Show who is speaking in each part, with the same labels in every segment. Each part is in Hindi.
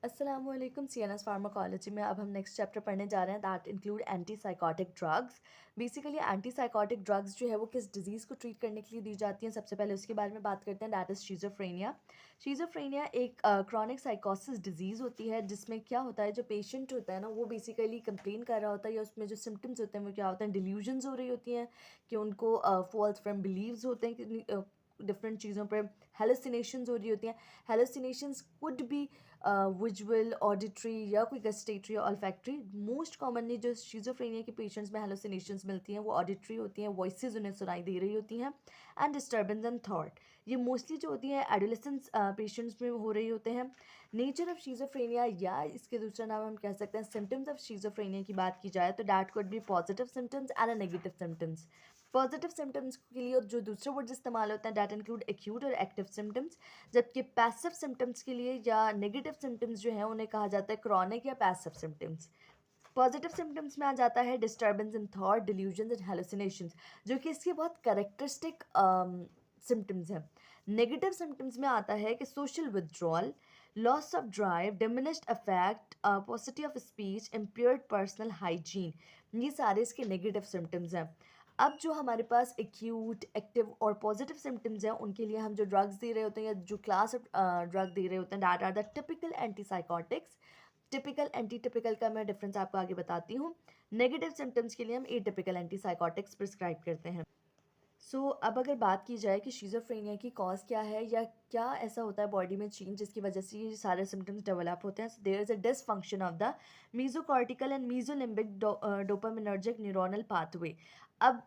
Speaker 1: अस्सलामुअलैकुम सीएनएस फार्माकोलॉजी में अब हम नेक्स्ट चैप्टर पढ़ने जा रहे हैं that include anti psychotic drugs. Basically anti psychotic drugs जो है वो किस डिजीज़ को ट्रीट करने के लिए दी जाती हैं, सबसे पहले उसके बारे में बात करते हैं। That is शीज़ोफ्रेनिया। शीज़ोफ्रेनिया एक क्रॉनिक साइकोसिस डिजीज़ होती है जिसमें क्या होता है, जो पेशेंट होता है ना वो बेसिकली कंप्लेन कर रहा होता है या उसमें जो सिम्टम्स होते हैं वो क्या होते हैं, डिल्यूजन्स हो रही होती हैं कि उनको फॉल्स फ्रॉम बिलीव्स होते हैं कि डिफरेंट चीज़ों पर हेलुसिनेशंस हो रही होती हैं। Hallucinations could be visual, auditory या कोई गस्टेटरी या ऑल्फैक्टरी। मोस्ट कॉमनली जो शिज़ोफ्रेनिया के पेशेंट्स में हेलुसिनेशंस मिलती हैं वो ऑडिटरी होती हैं, वॉइसेस उन्हें सुनाई दे रही होती हैं, एंड डिस्टर्बेंस इन थॉट। ये मोस्टली जो होती हैं एडोलेसेंस पेशेंट्स में हो रही होते हैं। नेचर ऑफ शिज़ोफ्रेनिया या इसके दूसरा नाम हम कह सकते हैं सिम्टम्स ऑफ शिज़ोफ्रेनिया की बात की जाए तो that could be positive symptoms and a negative symptoms. Positive symptoms के लिए जो दूसरे वर्ड इस्तेमाल होते हैं डैट इंक्लूड एक्यूट और एक्टिव सिम्टम्स, जबकि पैसिव सिम्टम्स के लिए या नेगेटिव सिम्टम्स जो हैं उन्हें कहा जाता है क्रॉनिक या पैसिव सिम्टम्स। पॉजिटिव सिम्टम्स में आ जाता है disturbance in thought, delusions and hallucinations, जो कि इसके बहुत करेक्टरिस्टिक सिम्टम्स हैं। नेगेटिव सिम्टम्स में आता है कि social withdrawal, loss of drive, diminished affect, पॉसिटी of speech, impaired personal hygiene, ये सारे इसके नेगेटिव सिम्टम्स हैं। अब जो हमारे पास एक्यूट, एक्टिव और पॉजिटिव सिम्टम्स हैं उनके लिए हम जो ड्रग्स दे रहे होते हैं या जो क्लास ऑफ ड्रग दे रहे होते हैं that are the typical antipsychotics. Typical anti typical का मैं डिफरेंस आपको आगे बताती हूँ। नेगेटिव सिम्टम्स के लिए हम एटिपिकल एंटीसाइकोटिक्स प्रिस्क्राइब करते हैं। अब अगर बात की जाए कि शिज़ोफ्रेनिया की कॉज क्या है या क्या ऐसा होता है बॉडी में चेंज जिसकी वजह से ये सारे सिम्टम्स डेवलप होते हैं, there is a dysfunction of the mesocortical and mesolimbic dopaminergic neuronal pathway. अब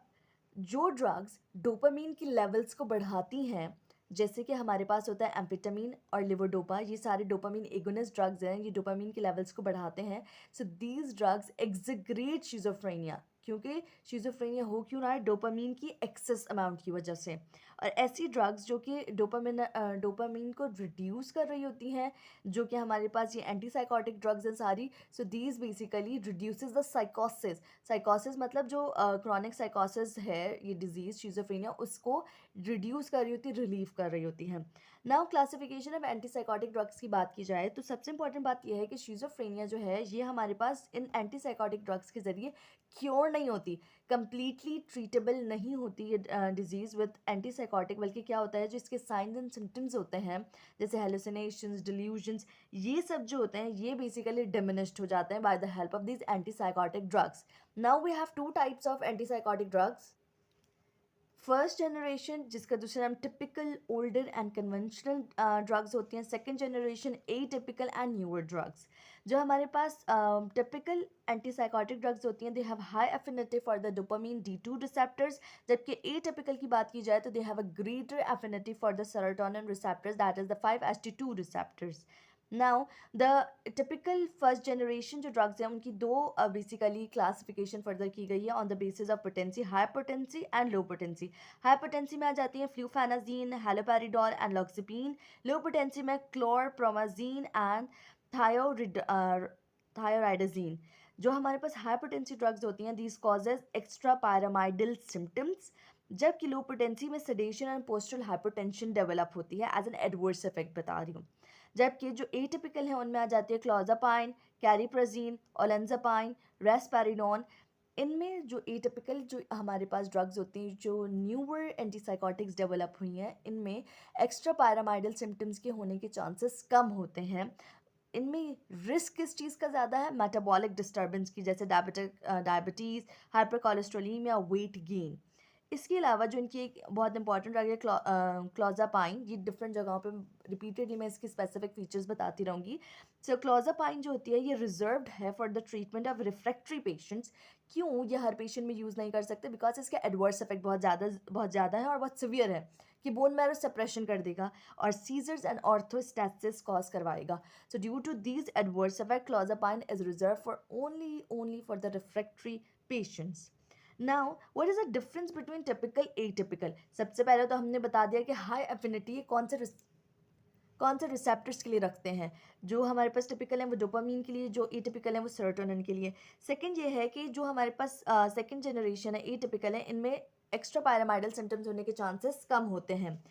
Speaker 1: जो ड्रग्स डोपामीन की लेवल्स को बढ़ाती हैं, जैसे कि हमारे पास होता है एम्फेटामीन और लिवोडोपा, ये सारे डोपामीन एगोनिस्ट ड्रग्स हैं, ये डोपामीन के लेवल्स को बढ़ाते हैं। सो दीज ड्रग्स एग्जिग्रेट शिज़ोफ्रेनिया, क्योंकि शिज़ोफ्रेनिया हो क्यों रहा है, डोपामीन की एक्सेस अमाउंट की वजह से। और ऐसी ड्रग्स जो कि डोपामीन को रिड्यूस कर रही होती हैं, जो कि हमारे पास ये एंटीसाइकोटिक ड्रग्स हैं सारी। So these basically reduces the साइकोसिस। साइकोसिस मतलब जो क्रॉनिक साइकोसिस है, ये डिजीज़ शिज़ोफ्रेनिया, उसको रिड्यूस कर रही होती है, रिलीव कर रही होती हैं। Now classification of antipsychotic drugs की बात की जाए तो सबसे इंपॉर्टेंट बात यह है कि शिज़ोफ्रेनिया जो है ये हमारे पास इन एंटीसाइकोटिक ड्रग्स के ज़रिए क्योर नहीं होती, कंप्लीटली ट्रीटेबल नहीं होती ये डिजीज़ विद एंटीसाइकोटिक। बल्कि क्या होता है, जो इसके साइंस एंड सिम्टम्स होते हैं जैसे हेलुसिनेशंस, डिल्यूजन्स, ये सब जो होते हैं ये बेसिकली डिमिनिश्ड हो जाते हैं by the help of this antipsychotic drugs. Now we have two types of antipsychotic drugs. First generation, जिसका दूसरा नाम typical older and conventional drugs होती हैं। Second generation atypical and newer drugs. जो हमारे पास टिपिकल एंटीसाइकोटिक ड्रग्स होती हैं, they have high affinity for the dopamine D2 receptors, जबकि ए टिपिकल की बात की जाए तो they have a greater affinity for the serotonin receptors, that is the 5-HT2 receptors. Now the typical first generation जो ड्रग्स हैं उनकी दो बेसिकली क्लासिफिकेशन फर्दर की गई है on the basis of potency, high potency and low potency. High potency में आ जाती हैं फ्लूफेनाजीन, हेलोपेरिडोल एंड लॉक्सिपिन। लो पोटेंसी में क्लोरप्रोमाजीन एंड थायोराइडाजीन। जो हमारे पास हाई पोटेंसी ड्रग्स होती हैं, दीज कॉजेज एक्स्ट्रा पैरामाइडल सिम्टम्स, जबकि लो पोटेंसी में sedation and postural hypertension develop होती है एज एन एडवर्स इफेक्ट, बता रही हूँ। जबकि जो एटिपिकल है उनमें आ जाती है क्लोजापाइन, कैरिप्राजीन, ओलेंजापाइन, रेस्पेरिडोन। इनमें जो एटिपिकल जो हमारे पास ड्रग्स होती हैं, जो न्यूअर एंटीसाइकोटिक्स डेवलप हुई हैं, इनमें एक्स्ट्रा पैरामाइडल सिम्टम्स के होने के चांसेस कम होते हैं। इनमें रिस्क किस चीज़ का ज़्यादा है, मेटाबॉलिक डिस्टर्बेंस की, जैसे diabetes, hyper cholesterolemia, weight gain. इसके अलावा जो इनकी एक बहुत इंपॉर्टेंट ड्रग है क्लोजापाइन, ये डिफरेंट जगहों पे रिपीटेडली मैं इसकी स्पेसिफिक फीचर्स बताती रहूँगी। सो क्लोजापाइन जो होती है ये रिजर्व्ड है for the treatment of refractory patients. क्यों ये हर पेशेंट में यूज़ नहीं कर सकते, बिकॉज इसका एडवर्स इफेक्ट बहुत ज़्यादा है और बहुत सिवियर है कि बोन मैरो सप्रेशन कर देगा और सीजर्स एंड ऑर्थोस्टैसिस कॉज करवाएगा। So due to these adverse effect clozapine is reserve for only for the refractory patients. Now what is the difference between typical atypical. सबसे पहले तो हमने बता दिया कि हाई एफिनिटी कौन से रिसेप्टर्स के लिए रखते हैं। जो हमारे पास टिपिकल है वो डोपामीन के लिए, जो एटिपिकल है वो सेरोटोनिन के लिए। सेकंड ये है कि जो हमारे पास सेकंड जनरेशन है एटिपिकल है, इनमें एक्स्ट्रा पैरामाइडल सिम्टम्स होने के चांसेस कम होते हैं।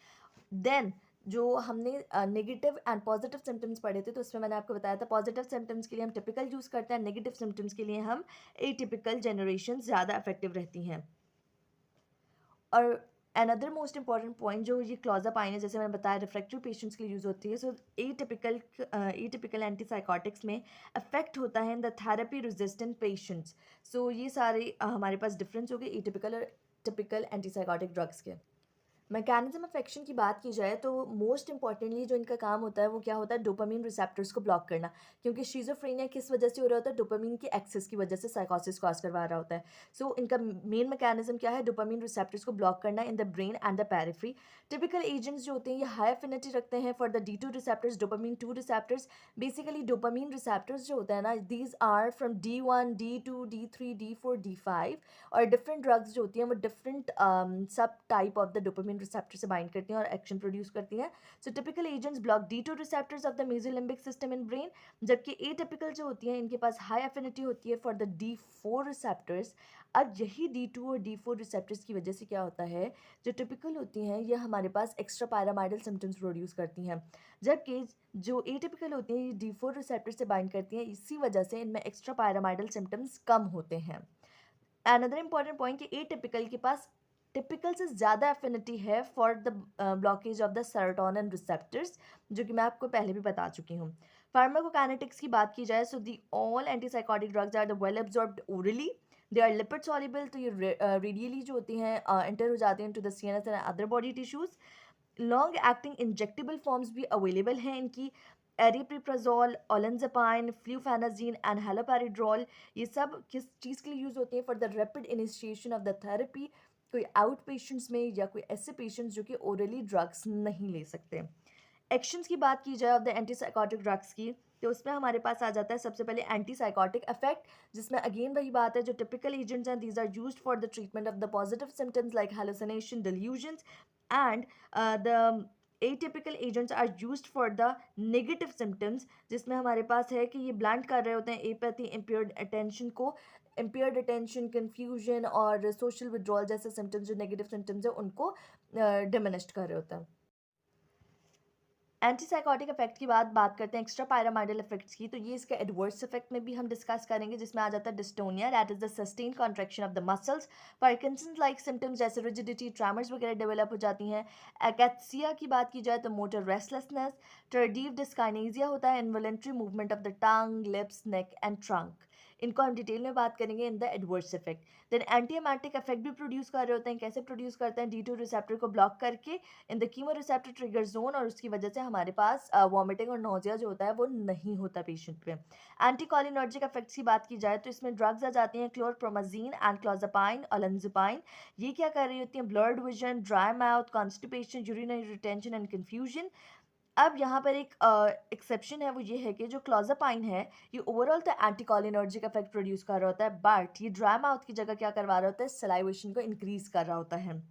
Speaker 1: देन जो हमने नेगेटिव एंड पॉजिटिव सिम्टम्स पढ़े थे, तो उसमें मैंने आपको बताया था पॉजिटिव सिम्टम्स के लिए हम टिपिकल यूज़ करते हैं, नेगेटिव सिम्टम्स के लिए हम एटिपिकल जनरेशन ज़्यादा इफेक्टिव रहती हैं। और अनदर मोस्ट इंपॉर्टेंट पॉइंट जो ये क्लोज़ापाइन है, जैसे मैंने बताया रिफ्रैक्टरी पेशेंट्स के लिए यूज़ होती है। सो एटिपिकल एंटीसाइकोटिक्स में अफेक्ट होता है in the therapy resistant patients. So ये सारे हमारे पास डिफरेंस हो गए एटिपिकल और टिपिकल एंटीसाइकोटिक ड्रग्स के। मैकेनिज्म ऑफ एक्शन की बात की जाए तो मोस्ट इंपॉर्टेंटली जो इनका काम होता है वो क्या होता है, डोपामीन रिसेप्टर्स को ब्लॉक करना। क्योंकि शिज़ोफ्रेनिया किस वजह से हो रहा होता है, डोपामीन की एक्सेस की वजह से साइकोसिस कॉज करवा रहा होता है। सो इनका मेन मैकेनिज्म क्या है, डोपामीन रिसेप्टर्स को ब्लॉक करना in the brain and the periphery. Typical agents जो होते हैं ये हाई एफिनिटी रखते हैं for the D2 receptors, dopamine 2 receptors. Basically dopamine receptors जो होता है ना, these are from D1, D2, D3, D4, D5। और डिफरेंट ड्रग्स जो होती हैं वो डिफरेंट सब type of the dopamine receptor से बाइंड करती हैं और एक्शन प्रोड्यूस करती हैं। So typical agents block D2 receptors of the mesolimbic system in brain, जबकि एटिपिकल जो होती हैं इनके पास हाई एफिनिटी होती है फॉर द D4 रिसेप्टर्स। अब यही D2 और D4 रिसेप्टर्स की वजह से क्या होता है, जो टिपिकल होती हैं ये हमारे पास एक्स्ट्रा पैरामाइडल सिम्टम्स प्रोड्यूस करती हैं, जबकि जो एटिपिकल होती हैं ये D4 रिसेप्टर से बाइंड करती हैं। इसी वजह से इनमें एक्स्ट्रा पैरामाइडल सिम्टम्स कम होते हैं। अनदर इम्पॉर्टेंट पॉइंट कि एटिपिकल के पास टिपिकल से ज़्यादा एफिनिटी है for the blockage of the serotonin receptors, जो कि मैं आपको पहले भी बता चुकी हूँ। फार्माकोकाइनेटिक्स की बात की जाए, so the all antipsychotic drugs are the well absorbed orally, they are lipid soluble, तो ये रेडियली जो होती हैं एंटर हो जाते हैं to the CNS and other body tissues. Long acting injectable forms भी अवेलेबल हैं इनकी, एरिप्रिप्राजोल, ओलेंजापाइन, फ्लूफेनाजीन एंड हेलोपेरिड्रोल। ये सब किस चीज़ के लिए यूज़ होते हैं, for the rapid initiation of the therapy, कोई आउट पेशेंट्स में या कोई ऐसे पेशेंट्स जो कि ओरली ड्रग्स नहीं ले सकते। एक्शंस की बात की जाए ऑफ द एंटीसाइकोटिक ड्रग्स की, तो उसमें हमारे पास आ जाता है सबसे पहले एंटीसाइकोटिक इफेक्ट, जिसमें अगेन वही बात है, जो टिपिकल एजेंट्स हैं these are used for the treatment of the positive symptoms like hallucination, delusions and the atypical agents are used for the negative symptoms, जिसमें हमारे पास है कि ये ब्लंट कर रहे होते हैं एपैथी, इम्पेयर्ड अटेंशन, कन्फ्यूजन और सोशल विड्रॉल जैसे सिम्टम्स, जो नेगेटिव सिम्टम्स है उनको डिमिनिश्ड कर रहे होते हैं। एंटीसाइकोटिक इफेक्ट की बात करते हैं एक्स्ट्रा पैरामाइडल इफेक्ट्स की, तो ये इसके एडवर्स इफेक्ट में भी हम डिस्कस करेंगे, जिसमें आ जाता है dystonia, that is the sustain contraction of the muscles. Parkinson's like symptoms जैसे रिजिडिटी, ट्रेमर्स वगैरह डेवलप हो जाती हैं। एकैथसिया की बात की जाए तो मोटर रेस्टलेसनेस, टर्डीव डिस्काइनेसिया होता है, involuntary movement of the tongue, lips, neck and trunk. इनको हम डिटेल में बात करेंगे in the adverse effect. Then antiemetic effect भी प्रोड्यूस कर रहे होते हैं, कैसे प्रोड्यूस करते हैं, D2 रिसेप्टर को ब्लॉक करके in the chemo receptor trigger zone, और उसकी वजह से हमारे पास वॉमिटिंग और नोजिया जो होता है वो नहीं होता पेशेंट पे। एंटीकोलिनर्जिक इफेक्ट्स की बात की जाए तो इसमें ड्रग्स आ जाती हैं क्लोरप्रोमाजीन एंड क्लोजापाइन, ओलेंजापाइन। ये क्या कर रही होती हैं, blurred vision, dry mouth, constipation, urinary retention and confusion. अब यहाँ पर एक एक्सेप्शन है, वो ये है कि जो क्लोजापाइन है ये ओवरऑल तो एंटीकोलिनर्जिक इफेक्ट प्रोड्यूस कर रहा होता है, बट ये ड्राई माउथ की जगह क्या करवा रहा होता है, सलाइवेशन को इंक्रीज कर रहा होता है।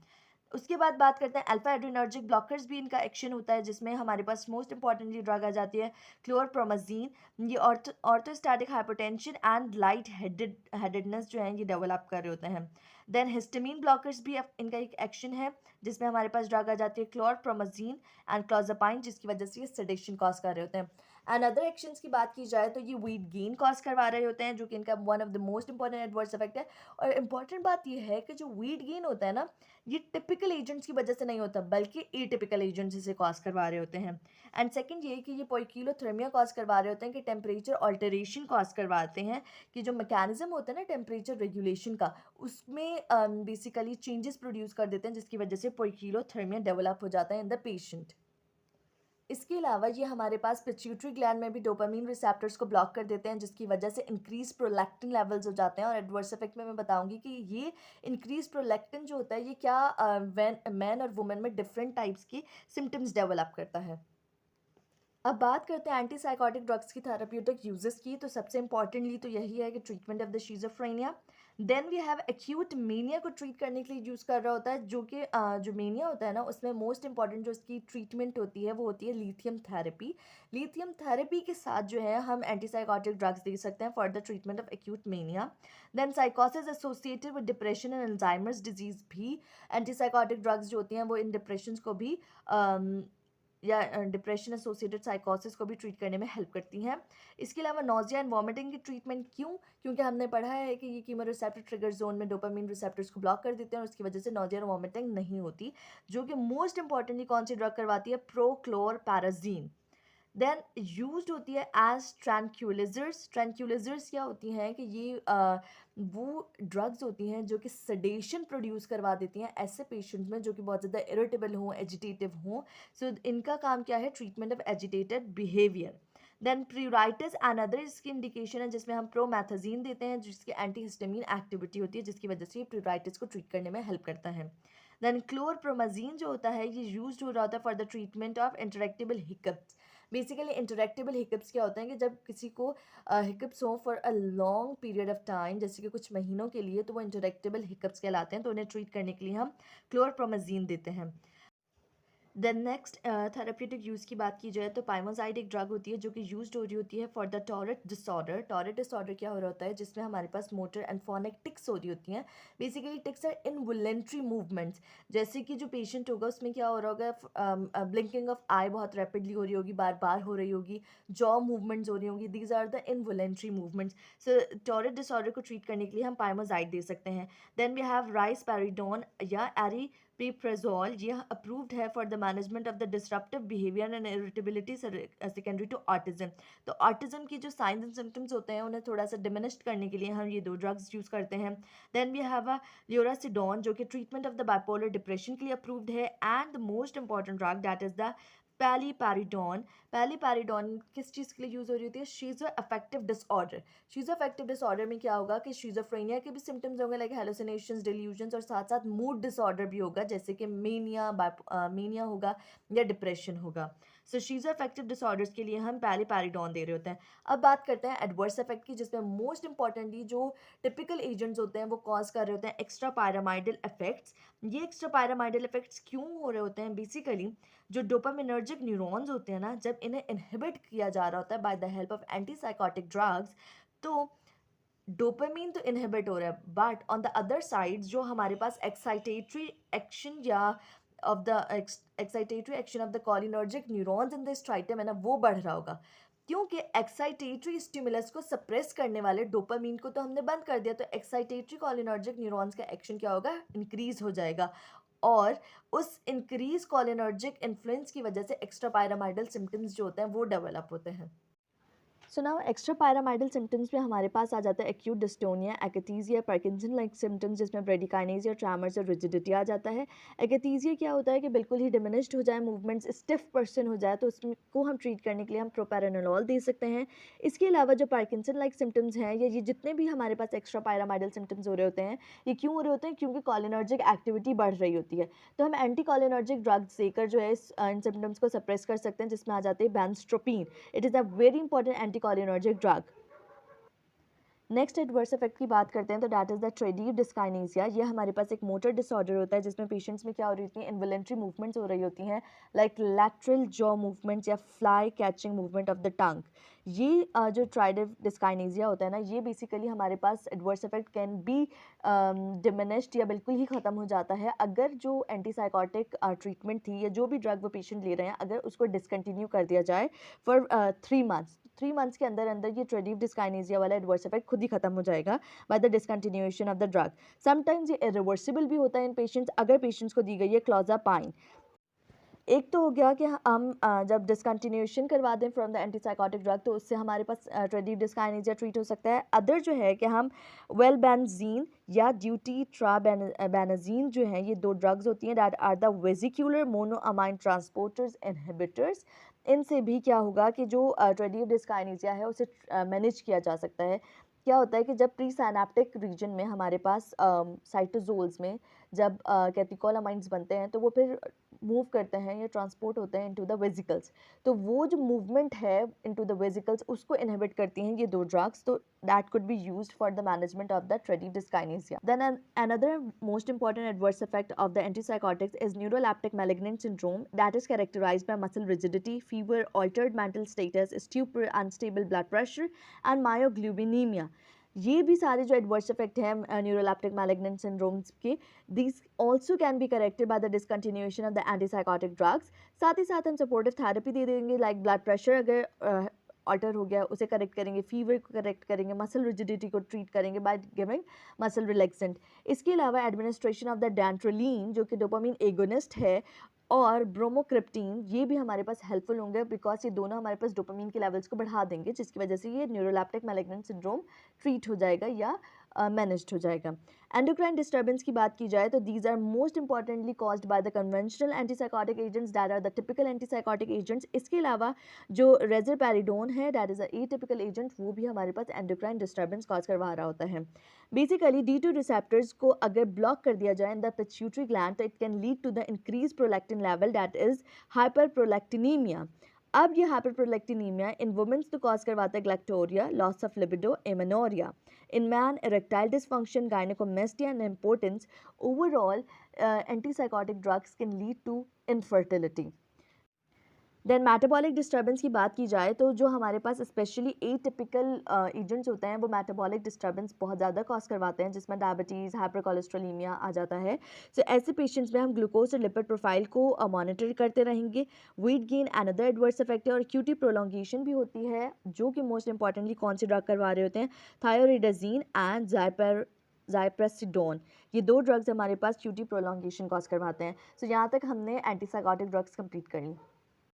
Speaker 1: उसके बाद बात करते हैं अल्फा एड्रेनर्जिक ब्लॉकर्स भी इनका एक्शन होता है, जिसमें हमारे पास मोस्ट इंपॉर्टेंटली ड्रग आ जाती है क्लोरप्रोमाजीन। ये orthostatic hypotension and light headedness जो है ये डेवलप कर रहे होते हैं। देन हिस्टामीन ब्लॉकर्स भी इनका एक एक्शन है, जिसमें हमारे पास ड्रग आ जाती है क्लोरप्रोमाजीन एंड क्लोजापाइन, जिसकी वजह से ये सेडेशन कॉज कर रहे होते हैं। एंड अदर एक्शंस की बात की जाए तो ये वेट गेन कॉज करवा रहे होते हैं, जो कि इनका one of the most important adverse effect है। और इंपॉर्टेंट बात ये है कि जो वेट गेन होता है ना, ये टिपिकल एजेंट्स की वजह से नहीं होता, बल्कि एटिपिकल एजेंट्स इसे कॉज करवा रहे होते हैं। एंड सेकंड ये कि ये पोइकिलोथर्मिया कॉज करवा रहे होते हैं, कि टेम्परेचर ऑल्टरेशन कॉज करवाते हैं, कि जो मैकेनिज्म होता है ना टेम्परेचर रेगुलेशन का, उसमें बेसिकली चेंजेस प्रोड्यूस कर देते हैं, जिसकी वजह से पोइकिलोथर्मिया डेवलप हो जाता है इन द पेशेंट। इसके अलावा ये हमारे पास पिट्यूटरी ग्लैंड में भी डोपामीन रिसेप्टर्स को ब्लॉक कर देते हैं, जिसकी वजह से इंक्रीज प्रोलैक्टिन लेवल्स हो जाते हैं। और एडवर्स इफेक्ट में मैं बताऊंगी कि ये इंक्रीज प्रोलैक्टिन जो होता है ये क्या मैन और वुमेन में डिफरेंट टाइप्स की सिम्टम्स डेवलप करता है। अब बात करते हैं एंटीसाइकोटिक ड्रग्स की थेराप्यूटिक यूजेस की, तो सबसे इंपॉर्टेंटली तो यही है कि treatment of the schizophrenia. Then we have acute mania को ट्रीट करने के लिए यूज़ कर रहा होता है, जो कि जो मेनिया होता है ना उसमें मोस्ट इंपॉर्टेंट जो इसकी ट्रीटमेंट होती है वो होती है लिथियम थेरेपी। लिथियम थेरेपी के साथ जो है हम एंटीसाइकोटिक ड्रग्स दे सकते हैं for the treatment of acute mania. Then साइकोसिस associated with depression and Alzheimer's disease भी, एंटीसाइकोटिक ड्रग्स जो होती हैं वो इन डिप्रेशन को भी या डिप्रेशन एसोसिएटेड साइकोसिस को भी ट्रीट करने में हेल्प करती हैं। इसके अलावा नोजिया एंड वॉमिटिंग की ट्रीटमेंट क्यों? क्योंकि हमने पढ़ा है कि ये कीमोरिसेप्टर ट्रिगर जोन में डोपामिन रिसेप्टर्स को ब्लॉक कर देते हैं और उसकी वजह से नोजिया और वॉमिटिंग नहीं होती, जो कि मोस्ट इंपॉर्टेंटली कौन सी ड्रग करवाती है? प्रोक्लोरपैराजीन। देन यूज्ड होती है एज ट्रैंक्यूलाइजर्स। ट्रैंक्यूलाइजर्स क्या होती हैं कि ये वो ड्रग्स होती हैं जो कि सडेशन प्रोड्यूस करवा देती हैं ऐसे पेशेंट्स में जो कि बहुत ज़्यादा इरिटेबल हों, एजिटेटिव हों। सो इनका काम क्या है? Treatment of agitated behaviour. Then pruritus and other इसकी इंडिकेशन है जिसमें हम प्रोमैथाजीन देते हैं जिसकी एंटीहिस्टामिन एक्टिविटी होती है जिसकी वजह से ये प्रियोराइटिस को ट्रीट करने में हेल्प करता है। देन क्लोरप्रोमाजीन जो होता है ये यूज्ड हो रहा होता है for the treatment of intractable hiccups. Basically intractable hiccups क्या होता है कि जब किसी को हिकअप्स हो for a long period of time, जैसे कि कुछ महीनों के लिए, तो वो इंटरेक्टेबल हिकअप्स कहलाते हैं, तो उन्हें ट्रीट करने के लिए हम क्लोरप्रोमाजीन देते हैं। देन नेक्स्ट थेरेप्यूटिक यूज़ की बात की जाए तो पाइमोजाइड एक ड्रग होती है जो कि यूज्ड हो रही होती है for the Tourette disorder. Tourette disorder क्या हो रहा होता है? जिसमें हमारे पास मोटर एंड फोनिक टिक्स हो रही होती हैं। Basically tics are involuntary movements, जैसे कि जो पेशेंट होगा उसमें क्या हो रहा होगा? ब्लिंकिंग ऑफ आई बहुत रैपिडली हो रही होगी, बार बार हो रही होगी, जॉ मूवमेंट्स हो रही होंगी। These are the involuntary movements. So Tourette disorder को ट्रीट करने के लिए हम पाइमोजाइड दे सकते हैं। देन वी हैव राइसपैरिडोन या एरीपिप्राजोल। ये अप्रूव्ड है for the management of the disruptive behaviour and irritability secondary to autism. तो ऑटिज्म की जो साइंस एंड सिम्टम्स होते हैं उन्हें थोड़ा सा डिमिनिश्ड करने के लिए हम ये दो ड्रग्स यूज़ करते हैं। Then we have a lurasidone जो कि treatment of the bipolar depression के लिए अप्रूव्ड है। And the most important drug that is the paliperidone. Paliperidone किस चीज़ के लिए यूज़ हो रही होती है? Schizoaffective disorder. Schizoaffective disorder में क्या होगा कि शीज़ोफ्रेनिया के भी सिम्टम्स होंगे लाइक हेलुसिनेशंस, डिल्यूजन्स, और साथ साथ मूड डिसऑर्डर भी होगा जैसे कि मेनिया होगा या डिप्रेशन होगा। सो शीज़ो अफेक्टिव डिसऑर्डर्स के लिए हम पैलीपैरिडोन दे रहे होते हैं। अब बात करते हैं एडवर्स इफेक्ट की, जिसमें मोस्ट इंपॉर्टेंटली जो टिपिकल एजेंट्स होते हैं वो कॉज कर रहे होते हैं एक्स्ट्रा पायरामाइडल इफेक्ट्स। ये एक्स्ट्रा पायरामाइडल इफेक्ट्स क्यों हो रहे होते हैं? बेसिकली जो डोपामिनर्जिक न्यूरॉन्स होते हैं ना, जब इन्हें इनहिबिट किया जा रहा होता है bye the help of antipsychotic drugs, तो डोपामीन तो इनहिबिट हो रहा है, but on the other side जो हमारे पास एक्साइटेटरी एक्शन या of the excitatory action of the cholinergic neurons in the striatum है ना, वो बढ़ रहा होगा। क्योंकि एक्साइटेटरी स्टिमुलस को सप्रेस करने वाले डोपामीन को तो हमने बंद कर दिया, तो एक्साइटेटरी कोलिनर्जिक न्यूरॉन्स का एक्शन क्या होगा? इंक्रीज हो जाएगा। और उस इंक्रीज कोलिनर्जिक इन्फ्लुएंस की वजह से एक्स्ट्रा पायरामाइडल सिम्टम्स जो होते हैं वो डेवलप होते हैं। So now extrapyramidal symptoms में हमारे पास आ जाता है acute dystonia, akathisia, Parkinson like symptoms जिसमें ब्रेडिकाइनेसिया, ट्रैमर्स और रिजिडिटी आ जाता है। एकथीसिया क्या होता है कि बिल्कुल ही डिमिनिश्ड हो जाए, मूवमेंट्स स्टिफ पर्सन हो जाए, तो उसको हम ट्रीट करने के लिए हम प्रोपैरानोलोल दे सकते हैं। इसके अलावा जो पार्किंसन लाइक सिम्टम्स हैं या ये जितने भी हमारे पास एक्स्ट्रा पैरामाइडल सिम्टम्स हो रहे होते हैं, ये क्यों हो रहे होते हैं? क्योंकि कॉलिनर्जिक एक्टिविटी बढ़ रही होती है। तो हम एंटी कॉलिनर्जिक ड्रग्स देकर जो है इन सिम्टम्स को सप्रेस कर सकते हैं, जिसमें आ जाते हैं benztropine. It is a very important anticholinergic drug. Next adverse effect की बात करते हैं तो that is the tardive dyskinesia. ये हमारे पास एक मोटर डिसऑर्डर होता है जिसमें पेशेंट्स में क्या हो रही होती है? इनवॉलेंट्री मूवमेंट्स हो रही होती हैं लाइक लैटरल जॉ मूवमेंट्स या fly catching movement of the टंग। ये जो ट्राइडिव डिस्काइनेसिया होता है ना, ये बेसिकली हमारे पास adverse effect can be diminished या बिल्कुल ही ख़त्म हो जाता है अगर जो एंटीसाइकोटिक ट्रीटमेंट थी या जो भी ड्रग वो पेशेंट ले रहे हैं अगर उसको डिसकंटिन्यू कर दिया जाए फॉर 3 मंथ्स। 3 मंथ्स के अंदर अंदर ये ट्रेडिव डिस्काइनेसिया वाला एडवर्स इफेक्ट खुद ही खत्म हो जाएगा by the discontinuation of the drug. Sometimes ये इरिवर्सिबल भी होता है इन पेशेंट्स अगर पेशेंट्स को दी गई है क्लोज़ापाइन। एक तो हो गया कि हम जब डिसकंटिन्यूएशन करवा दें फ्रॉम द एंटीसाइकोटिक ड्रग तो उससे हमारे पास ट्रेडिव डिस्काइनेसिया ट्रीट हो सकता है। अदर जो है कि हम वेलबेंजीन या ड्यूटीट्राबेनाजीन जो है, ये 2 ड्रग्स होती हैं that are the vesicular monoamine transporters inhibitors. इनसे भी क्या होगा कि जो ट्रेडिव डिस्काइनेसिया है उसे मैनेज किया जा सकता है। क्या होता है कि जब प्री साइनेप्टिक रीजन में हमारे पास साइटोजोल्स में जब कैटेकोलामाइन्स बनते हैं तो वो फिर मूव करते हैं या ट्रांसपोर्ट होते हैं इनटू द वेसिकल्स। तो वो जो मूवमेंट है इनटू द वेसिकल्स उसको इनहिबिट करती हैं ये 2 ड्रग्स, तो that could be used for the management of the tardive dyskinesia. Then another most important adverse effect of the antipsychotics is neuroleptic malignant syndrome that is characterized by muscle rigidity, fever, altered mental status, stupor, unstable blood pressure and myoglobinemia. ये भी सारे जो एडवर्स इफेक्ट हैं न्यूरोलेप्टिक मैलिग्नेंट सिंड्रोम्स के, these also can be corrected by the discontinuation of the antipsychotic drugs. साथ ही साथ हम सपोर्टिव थेरेपी दे देंगे, लाइक ब्लड प्रेशर अगर ऑल्टर हो गया उसे करेक्ट करेंगे, फीवर को करेक्ट करेंगे, मसल रिजिडिटी को ट्रीट करेंगे बाय गिविंग मसल रिलैक्सेंट। इसके अलावा एडमिनिस्ट्रेशन ऑफ द डैंट्रोलिन जो कि डोपामिन एगोनिस्ट है, और ब्रोमोक्रिप्टीन, ये भी हमारे पास हेल्पफुल होंगे बिकॉज ये दोनों हमारे पास डोपामिन के लेवल्स को बढ़ा देंगे, जिसकी वजह से ये न्यूरोलेप्टिक मैलिग्नेंट सिंड्रोम ट्रीट हो जाएगा या मैनेज्ड हो जाएगा। एंडोक्राइन डिस्टर्बेंस की बात की जाए तो these are most importantly caused by the conventional antipsychotic agents that are the typical antipsychotic agents. इसके अलावा जो रेज़रपैरिडोन है that is a atypical agent, वो भी हमारे पास एंडोक्राइन डिस्टर्बेंस कॉज करवा रहा होता है। बेसिकली D2 रिसेप्टर्स को अगर ब्लॉक कर दिया जाए इन द पिट्यूटरी ग्लैंड तो it can lead to the increase prolactin level that is hyperprolactinemia. अब ये हाइपरप्रोलैक्टिनीमिया इन वुमेन्स तो कॉज करवाता है galactorrhoea, loss of libido, amenorrhoea. In man, erectile dysfunction, gynecomastia, and impotence. Overall, antipsychotic drugs can lead to infertility. Then metabolic disturbance की बात की जाए तो जो हमारे पास स्पेशली एटिपिकल एजेंट्स होते हैं वो मेटाबॉलिक डिस्टर्बेंस बहुत ज़्यादा कॉज करवाते हैं, जिसमें डायबिटीज़, हाइपरकोलेस्ट्रोलीमिया आ जाता है। सो ऐसे पेशेंट्स में हम ग्लूकोज और लिपिड प्रोफाइल को मॉनिटर करते रहेंगे। Weight gain another adverse effect है, और क्यूटी प्रोलॉन्गेशन भी होती है, जो कि मोस्ट इंपॉर्टेंटली कौन से ड्रग करवा रहे होते हैं, थायोरिडाजीन एंड ज़ाइप्रेसिडोन। ये दो ड्रग्स हमारे पास क्यूटी प्रोलॉन्गेशन कॉज करवाते हैं। सो यहाँ तक हमने एंटीसाइकोटिक ड्रग्स कंप्लीट कर ली।